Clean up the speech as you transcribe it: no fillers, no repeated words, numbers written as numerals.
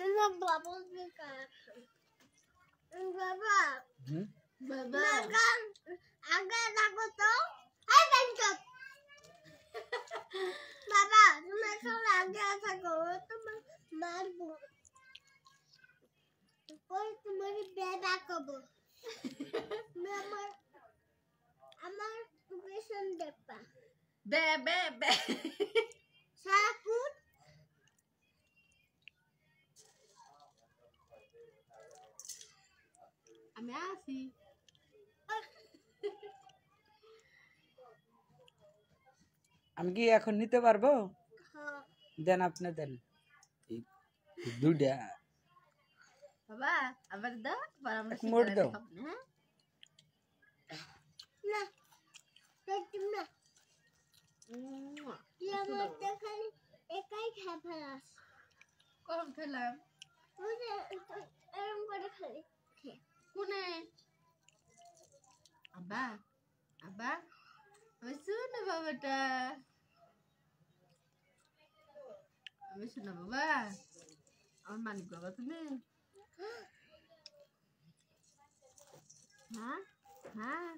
Baba. Baba. Agak takut tuh. Hai bangkot. Baba, তুমি kalau agak takut tuh মারবো। পরে তোমার বেদা করবো। আমার পেছন দেবা। বে বে বে। সারাকুট আমি আসি। আমি কি এখন নিতে পারবো? হ্যাঁ। দেন আপনি দেন। দুইটা। বাবা আবার দাও পরামর্শ মোট দাও। হ্যাঁ? না। দেখুন না। তুই আমার খালি একাই খাবার। কম খেলাম। বুঝে এরকম করে খালি। কোনে? আব্বা আব্বা আমি শুনো বাবাটা আমি শুনো বাবা আমার মালিক বাবা তুমি হ্যাঁ হ্যাঁ